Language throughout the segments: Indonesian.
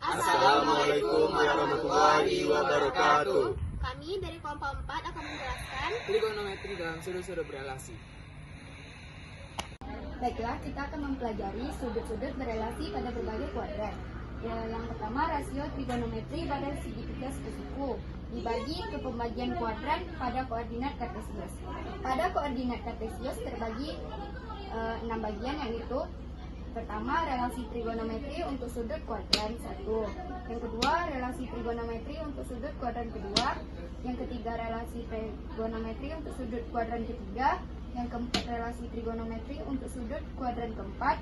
Assalamualaikum warahmatullahi wabarakatuh. Kami dari kelompok 4 akan menjelaskan trigonometri dalam sudut-sudut berelasi. Baiklah, kita akan mempelajari sudut-sudut berelasi pada berbagai kuadran. Yang pertama, rasio trigonometri pada segitiga sekusiku dibagi ke pembagian kuadran pada koordinat kartesius. Pada koordinat kartesius terbagi 6 bagian, yaitu pertama, relasi trigonometri untuk sudut kuadran 1. Yang kedua, relasi trigonometri untuk sudut kuadran kedua. Yang ketiga, relasi trigonometri untuk sudut kuadran ketiga. Yang keempat, relasi trigonometri untuk sudut kuadran keempat.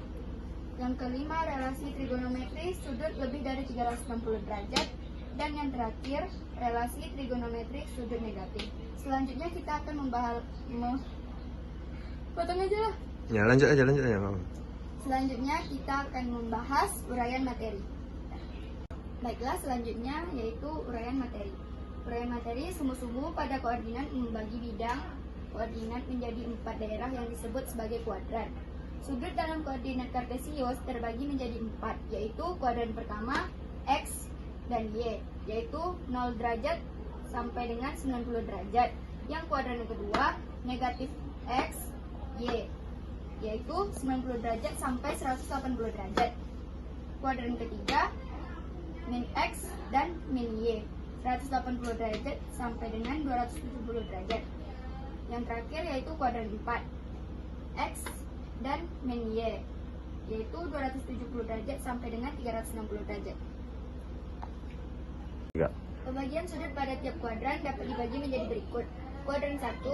Yang kelima, relasi trigonometri sudut lebih dari 360 derajat. Dan yang terakhir, relasi trigonometri sudut negatif. Selanjutnya kita akan membahas potong aja lah. Ya, lanjut aja. Selanjutnya kita akan membahas uraian materi. Baiklah, selanjutnya yaitu uraian materi. Uraian materi sungguh-sungguh pada koordinat membagi bidang koordinat menjadi 4 daerah yang disebut sebagai kuadran. Sudut dalam koordinat kartesius terbagi menjadi 4, yaitu kuadran pertama X dan Y, yaitu 0 derajat sampai dengan 90 derajat. Yang kuadran kedua negatif X, Y, yaitu 90 derajat sampai 180 derajat. Kuadran ketiga min X dan min Y, 180 derajat sampai dengan 270 derajat. Yang terakhir yaitu kuadran 4 X dan min Y, yaitu 270 derajat sampai dengan 360 derajat. Pembagian sudut pada tiap kuadran dapat dibagi menjadi berikut. Kuadran 1,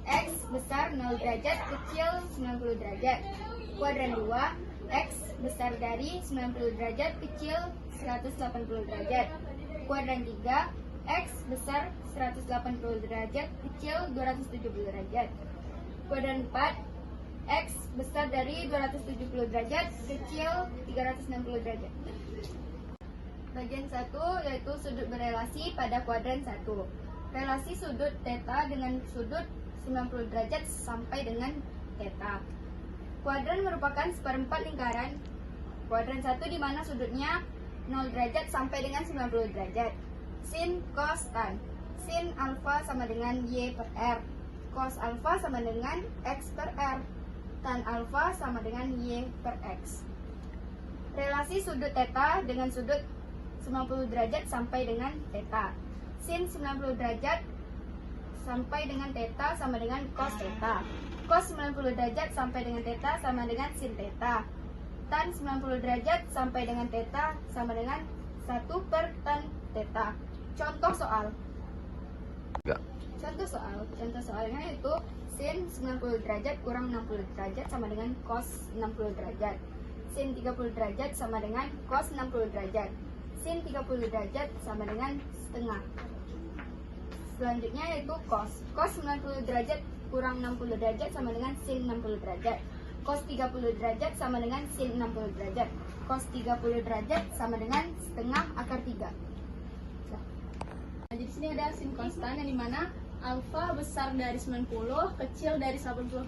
X besar 0 derajat kecil 90 derajat. Kuadran 2, X besar dari 90 derajat kecil 180 derajat. Kuadran 3, X besar 180 derajat kecil 270 derajat. Kuadran 4, X besar dari 270 derajat kecil 360 derajat. Bagian 1 yaitu sudut berelasi pada kuadran 1. Relasi sudut theta dengan sudut 90 derajat sampai dengan theta. Kuadran merupakan seperempat lingkaran kuadran 1 di mana sudutnya 0 derajat sampai dengan 90 derajat. Sin, cos, tan. Sin alfa sama dengan Y per R. Cos alfa sama dengan X per R. Tan alfa sama dengan Y per X. Relasi sudut theta dengan sudut 90 derajat sampai dengan theta. Sin 90 derajat sampai dengan theta sama dengan cos theta. Cos 90 derajat sampai dengan theta sama dengan sin theta. Tan 90 derajat sampai dengan theta sama dengan 1 per tan theta. Contoh soal. Contoh soalnya itu sin 90 derajat kurang 60 derajat sama dengan cos 60 derajat. Sin 30 derajat sama dengan cos 60 derajat. Sin 30 derajat sama dengan setengah. Selanjutnya yaitu cos. Cos 90 derajat kurang 60 derajat sama dengan sin 60 derajat. Cos 30 derajat sama dengan sin 60 derajat. Cos 30 derajat sama dengan setengah akar 3. Nah, di sini ada sin konstan yang dimana alfa besar dari 90, kecil dari 180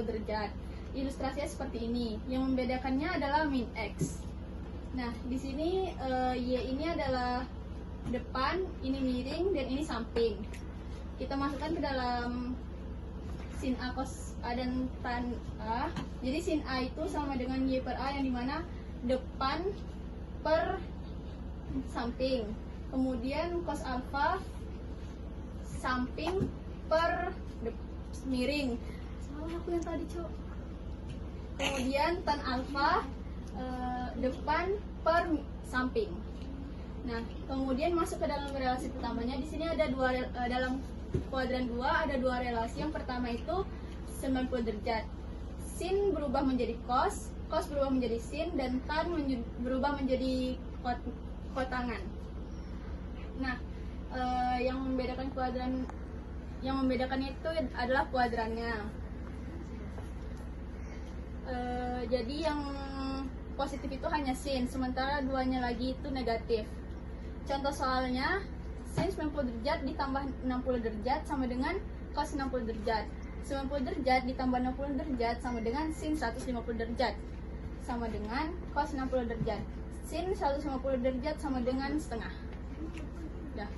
derajat. Ilustrasinya seperti ini. Yang membedakannya adalah min X. Nah, di sini Y ini adalah depan, ini miring, dan ini samping. Kita masukkan ke dalam sin A cos A dan tan A. Jadi sin A itu sama dengan Y per A yang dimana depan per samping. Kemudian cos alfa samping per miring. Salah aku yang tadi, Cok. Kemudian tan alfa depan per samping. Nah, kemudian masuk ke dalam relasi pertamanya. Di sini ada dalam kuadran 2 ada dua relasi. Yang pertama itu 90 derajat. Sin berubah menjadi cos, cos berubah menjadi sin, dan tan berubah menjadi kotangan. Nah, yang membedakannya itu adalah kuadrannya. Jadi yang positif itu hanya sin, sementara duanya lagi itu negatif. Contoh soalnya, sin 90 derajat ditambah 60 derajat sama dengan cos 60 derajat. 90 derajat ditambah 60 derajat sama dengan sin 150 derajat sama dengan cos 60 derajat. sin 150 derajat sama dengan setengah. Dah.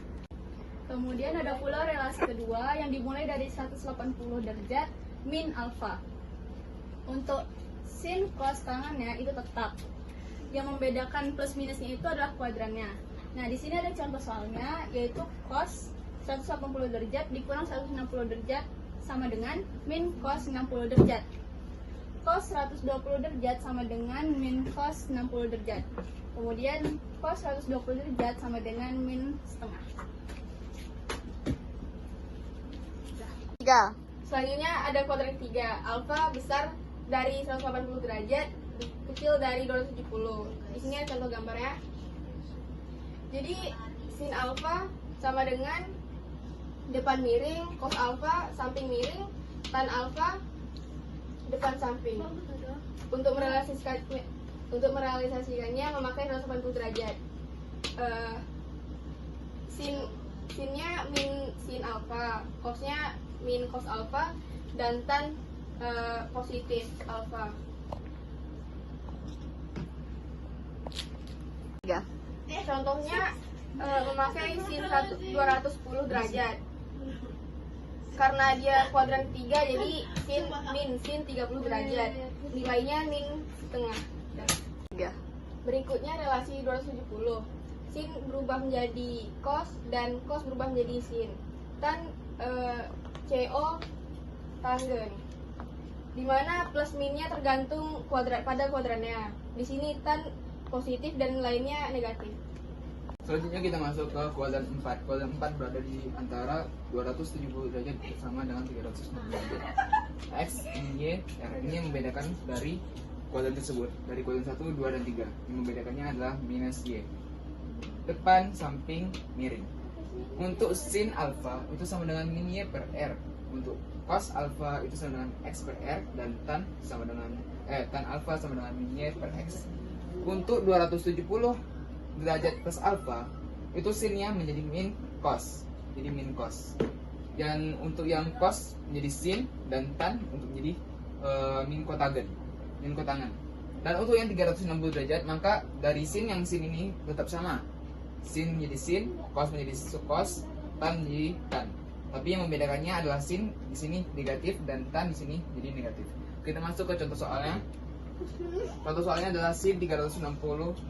Kemudian ada pula relasi kedua yang dimulai dari 180 derajat min alfa. Untuk sin cos tangannya itu tetap. Yang membedakan plus minusnya itu adalah kuadrannya. Nah, di sini ada contoh soalnya, yaitu cos 180 derajat dikurang 160 derajat sama dengan min cos 60 derajat. Cos 120 derajat sama dengan min cos 60 derajat. Kemudian cos 120 derajat sama dengan min setengah. Selanjutnya ada kuadran ketiga. Alfa besar dari 180 derajat, kecil dari 270. Di sini ada contoh gambarnya. Jadi sin alfa sama dengan depan miring, cos alfa samping miring, tan alfa depan samping. Untuk merealisasikannya memakai 180 derajat. Sinnya min sin alfa, cosnya min cos alfa, dan tan positif alfa. Contohnya memakai sin 210 derajat. Karena dia kuadran 3, jadi sin 30 derajat. Nilainya min setengah. Berikutnya relasi 270. Sin berubah menjadi cos dan cos berubah menjadi sin. Tan CO tangen. Dimana plus minnya tergantung pada kuadrannya. Di sini tan positif dan lainnya negatif. Selanjutnya kita masuk ke kuadran 4. Kuadran 4 berada di antara 270 derajat sama dengan 360 derajat. X, Y, R. Ini yang membedakan dari kuadran tersebut. Dari kuadran 1, 2, dan 3. Yang membedakannya adalah minus Y. Depan, samping, miring. Untuk sin alfa itu sama dengan min Y per R. Untuk cos alfa itu sama dengan X per R. Dan tan alfa sama dengan min Y per X. Untuk 270 derajat plus alfa itu sinnya menjadi min cos, jadi min cos. Dan untuk yang cos menjadi sin dan tan untuk menjadi min kotangan. Dan untuk yang 360 derajat maka dari sin yang sin ini tetap sama, sin menjadi sin, cos menjadi cos, tan menjadi tan. Tapi yang membedakannya adalah sin di sini negatif dan tan di sini jadi negatif. Kita masuk ke contoh soalnya. Contoh soalnya adalah sin 360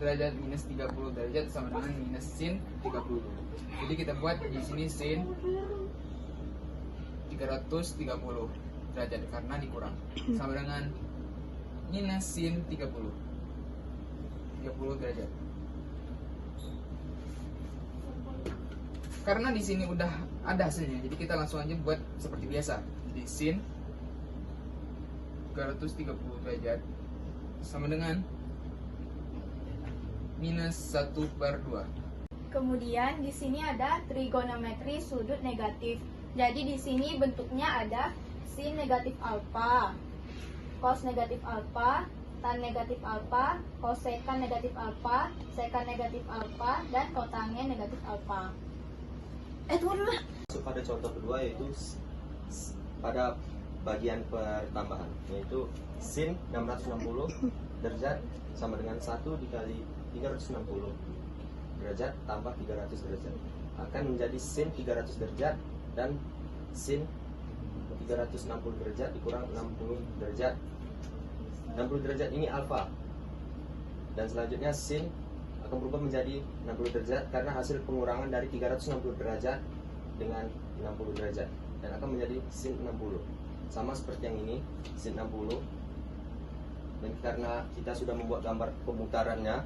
derajat minus 30 derajat sama dengan minus sin 30. Jadi kita buat di sini sin 330 derajat karena dikurang sama dengan minus sin 30 derajat. Karena di sini udah ada hasilnya, jadi kita langsung aja buat seperti biasa. Jadi sin 330 derajat sama dengan minus 1/2. Kemudian di sini ada trigonometri sudut negatif. Jadi di sini bentuknya ada sin negatif alfa, cos negatif alfa, tan negatif alfa, kosekan negatif alfa, sekan negatif alfa, dan kotangen negatif alfa. Masuk pada contoh kedua, yaitu pada bagian pertambahan, yaitu sin 660 derajat sama dengan 1 dikali 360 derajat tambah 300 derajat akan menjadi sin 300 derajat dan sin 360 derajat dikurang 60 derajat. 60 derajat ini alfa, dan selanjutnya sin akan berubah menjadi 60 derajat karena hasil pengurangan dari 360 derajat dengan 60 derajat dan akan menjadi sin 60. Sama seperti yang ini, sin 60. Dan karena kita sudah membuat gambar pemutarannya,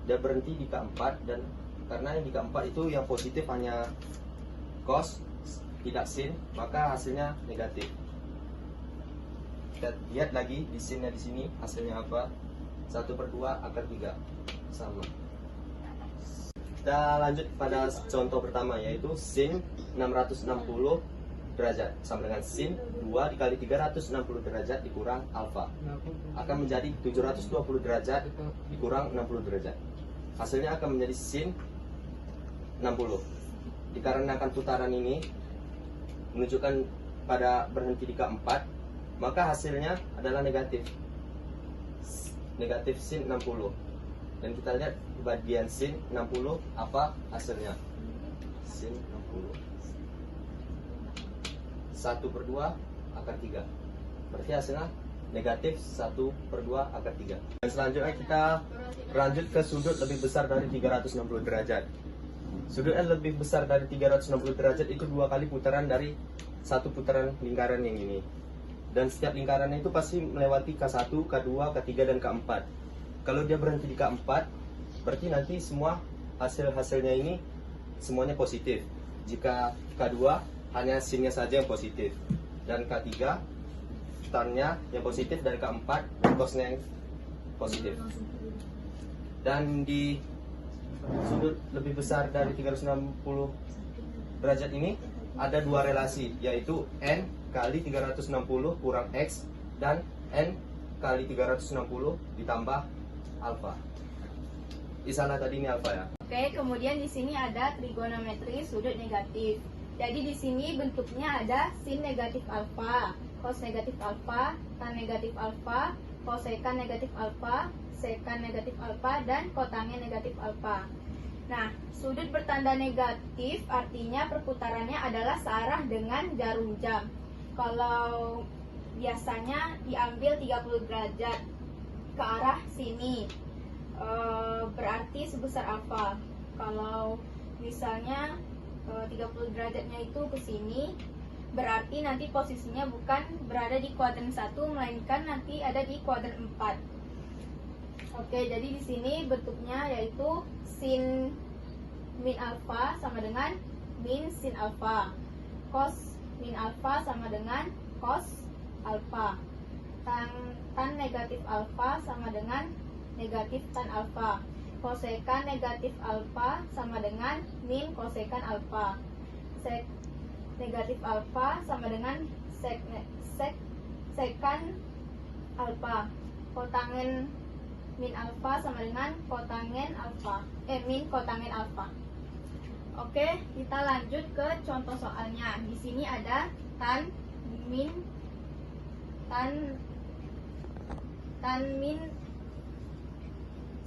dia berhenti di K4, dan karena yang di K4 itu yang positif hanya cos, tidak sin, maka hasilnya negatif. Kita lihat lagi di sinnya di sini hasilnya apa? 1/2 akar 3 sama. Kita lanjut pada contoh pertama, yaitu sin 660 derajat sama dengan sin 2 dikali 360 derajat dikurang alfa akan menjadi 720 derajat dikurang 60 derajat. Hasilnya akan menjadi sin 60. Dikarenakan putaran ini menunjukkan pada berhenti di K4, maka hasilnya adalah negatif sin 60. Dan kita lihat bagian sin 60 apa hasilnya. Sin 60 1/2 akar 3. Berarti hasilnya negatif 1/2 akar 3. Dan selanjutnya kita lanjut ke sudut lebih besar dari 360 derajat. Sudut yang lebih besar dari 360 derajat itu 2 kali putaran dari satu putaran lingkaran yang ini. Dan setiap lingkarannya itu pasti melewati K1, K2, K3, dan K4. Kalau dia berhenti di K4, berarti nanti semua hasil-hasilnya ini semuanya positif. Jika K2 hanya sinnya saja yang positif, dan K3 tannya yang positif, dan K4 cosnya yang positif. Dan di sudut lebih besar dari 360 derajat ini ada 2 relasi, yaitu N kali 360 kurang X dan N kali 360 ditambah alfa. Di sana tadi ini alfa ya. Oke, kemudian di sini ada trigonometri sudut negatif. Jadi di sini bentuknya ada sin negatif alfa, cos negatif alfa, tan negatif alfa, kosekan negatif alfa, sekan negatif alfa, dan kotangnya negatif alfa. Nah, sudut bertanda negatif artinya perputarannya adalah searah dengan jarum jam. Kalau biasanya diambil 30 derajat ke arah sini, berarti sebesar alfa. Kalau misalnya 30 derajatnya itu ke sini, berarti nanti posisinya bukan berada di kuadran 1, melainkan nanti ada di kuadran 4. Oke, jadi di sini bentuknya yaitu sin min alfa sama dengan min sin alfa, cos min alfa sama dengan cos alfa, tan negatif alfa sama dengan negatif tan alfa, kosekan negatif alfa sama dengan min kosekan alfa, sek negatif alfa sama dengan sekan alfa, kotangen min alfa sama dengan kotangen alfa, min kotangen alfa. Oke, kita lanjut ke contoh soalnya. Di sini ada tan min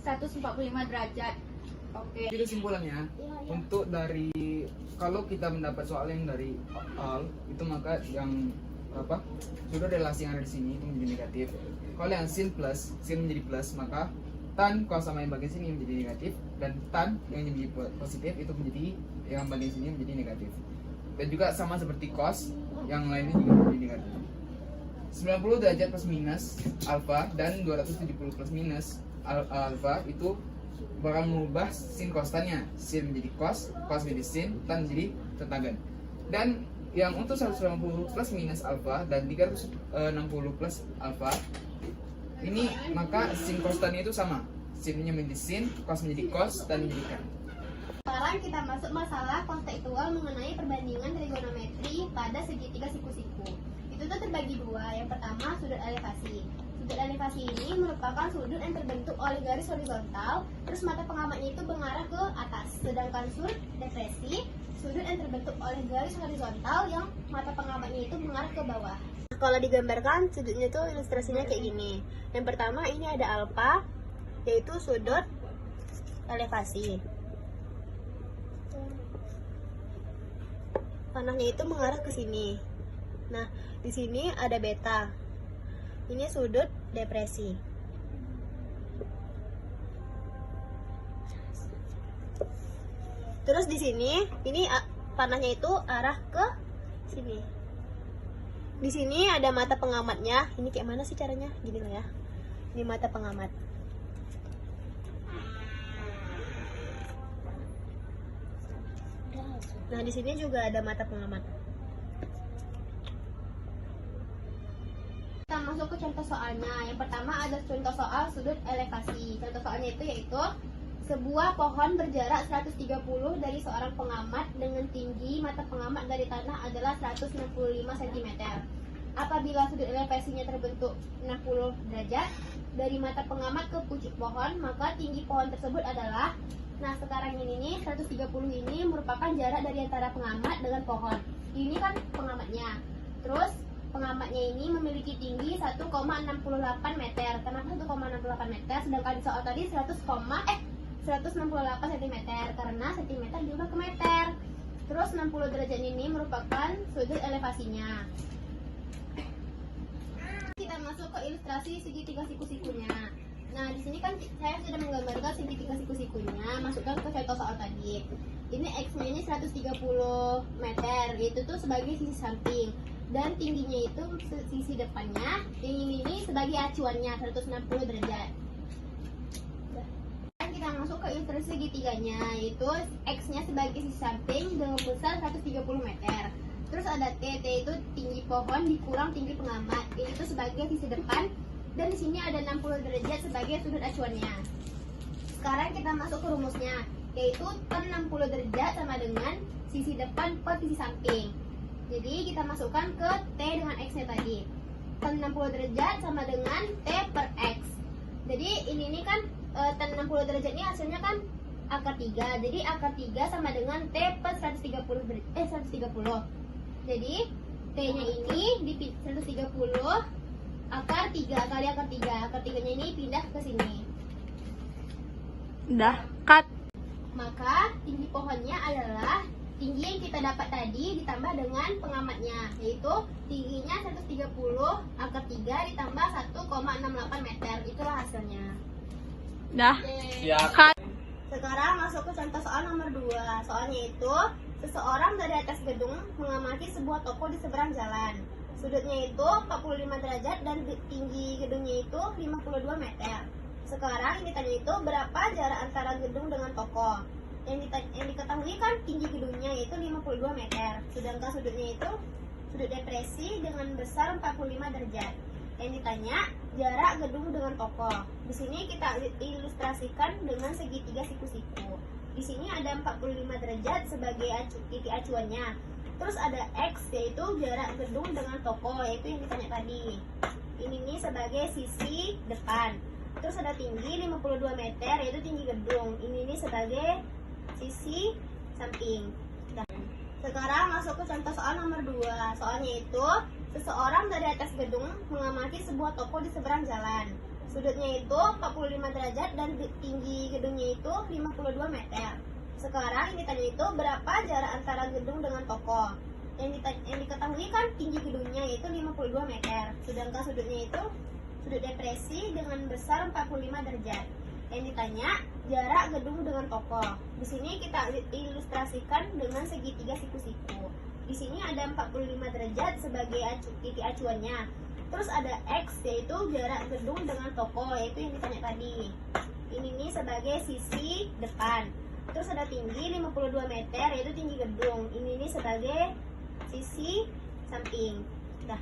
145 derajat. Oke. Jadi kesimpulannya, untuk dari kalau kita mendapat soal yang dari al itu, maka yang sudah relasi yang ada di sini itu menjadi negatif. Kalau yang sin menjadi plus, maka tan kalau sama yang bagian sini menjadi negatif, dan tan yang menjadi positif itu menjadi yang bagian sini menjadi negatif. Dan juga sama seperti cos yang lainnya juga menjadi negatif. 90 derajat plus minus alfa dan 270 plus minus alfa itu bakal mengubah sin kostannya. Sin menjadi cos menjadi sin, tan menjadi tetagan. Dan yang untuk 190 plus minus alfa dan 360 plus alfa ini, maka sin konstannya itu sama. Sinnya menjadi sin, cos menjadi cos, dan menjadi tan. Sekarang kita masuk masalah konseptual mengenai perbandingan trigonometri pada segitiga siku-siku. Itu tuh terbagi dua. Yang pertama sudut elevasi. Sudut elevasi ini merupakan sudut yang terbentuk oleh garis horizontal, terus mata pengamatnya itu mengarah ke atas. Sedangkan sudut depresi, sudut yang terbentuk oleh garis horizontal yang mata pengamatnya itu mengarah ke bawah. Kalau digambarkan sudutnya tuh ilustrasinya kayak gini. Yang pertama ini ada alfa, yaitu sudut elevasi. Panahnya itu mengarah ke sini. Nah, di sini ada beta. Ini sudut depresi. Terus di sini, ini panahnya itu arah ke sini. Di sini ada mata pengamatnya. Ini kayak mana sih caranya? Gini lah ya. Ini mata pengamat. Nah, di sini juga ada mata pengamat. Kita masuk ke contoh soalnya. Yang pertama ada contoh soal sudut elevasi. Contoh soalnya itu yaitu sebuah pohon berjarak 130 dari seorang pengamat dengan tinggi mata pengamat dari tanah adalah 165 cm. Apabila sudut elevasinya terbentuk 60 derajat dari mata pengamat ke pucuk pohon, maka tinggi pohon tersebut adalah, nah sekarang ini nih 130 ini merupakan jarak dari antara pengamat dengan pohon. Ini kan pengamatnya. Terus pengamatnya ini memiliki tinggi 1,68 meter. Kenapa 1,68 meter? Sedangkan di soal tadi 168 cm karena cm diubah ke meter. Terus 60 derajat ini merupakan sudut elevasinya. Kita masuk ke ilustrasi segitiga siku-sikunya. Nah, di sini kan saya sudah menggambarkan segitiga siku-sikunya, masukkan ke contoh soal tadi. Ini X-nya ini 130 meter, itu tuh sebagai sisi samping. Dan tingginya itu sisi depannya, ini sebagai acuannya 160 derajat. Dan kita masuk ke ilustrasi segitiganya, yaitu X-nya sebagai sisi samping dengan besar 130 meter. Terus ada T itu tinggi pohon dikurang tinggi pengamat, ini tuh sebagai sisi depan. Dan di sini ada 60 derajat sebagai sudut acuannya. Sekarang kita masuk ke rumusnya, yaitu tan 60 derajat sama dengan sisi depan per sisi samping. Jadi kita masukkan ke T dengan X-nya tadi. Tan 60 derajat sama dengan T per X. Jadi ini kan tan 60 derajat ini hasilnya kan akar 3. Jadi akar 3 sama dengan T per 130. Jadi T-nya ini di 130 akar 3 kali akar 3. Akar 3-nya ini pindah ke sini. Udah, cut. Maka tinggi pohonnya adalah tinggi yang kita dapat tadi ditambah dengan pengamatnya, yaitu tingginya 130 akar 3 ditambah 1,68 meter. Itulah hasilnya. Udah, Siap. cut. Sekarang masuk ke contoh soal nomor 2. Soalnya itu, seseorang dari atas gedung mengamati sebuah toko di seberang jalan. Sudutnya itu 45 derajat dan tinggi gedungnya itu 52 meter. Sekarang yang ditanya itu berapa jarak antara gedung dengan toko. Yang diketahui kan tinggi gedungnya yaitu 52 meter. Sedangkan sudutnya itu sudut depresi dengan besar 45 derajat. Yang ditanya jarak gedung dengan toko. Di sini kita ilustrasikan dengan segitiga siku-siku. Di sini ada 45 derajat sebagai titik acuannya. Terus ada X yaitu jarak gedung dengan toko, yaitu yang ditanya tadi. Ini sebagai sisi depan. Terus ada tinggi 52 meter yaitu tinggi gedung. Ini sebagai sisi samping. Nah, sekarang masuk ke contoh soal nomor 2. Soalnya itu seseorang dari atas gedung mengamati sebuah toko di seberang jalan. Sudutnya itu 45 derajat dan tinggi gedungnya itu 52 meter. Sekarang yang ditanya itu berapa jarak antara gedung dengan toko. Yang diketahui kan tinggi gedungnya yaitu 52 meter. Sedangkan sudutnya itu sudut depresi dengan besar 45 derajat. Yang ditanya jarak gedung dengan toko. Di sini kita ilustrasikan dengan segitiga siku-siku. Di sini ada 45 derajat sebagai titik acuannya. Terus ada X yaitu jarak gedung dengan toko, yaitu yang ditanya tadi. Ini sebagai sisi depan. Terus ada tinggi 52 meter yaitu tinggi gedung. Ini sebagai sisi samping. Dah.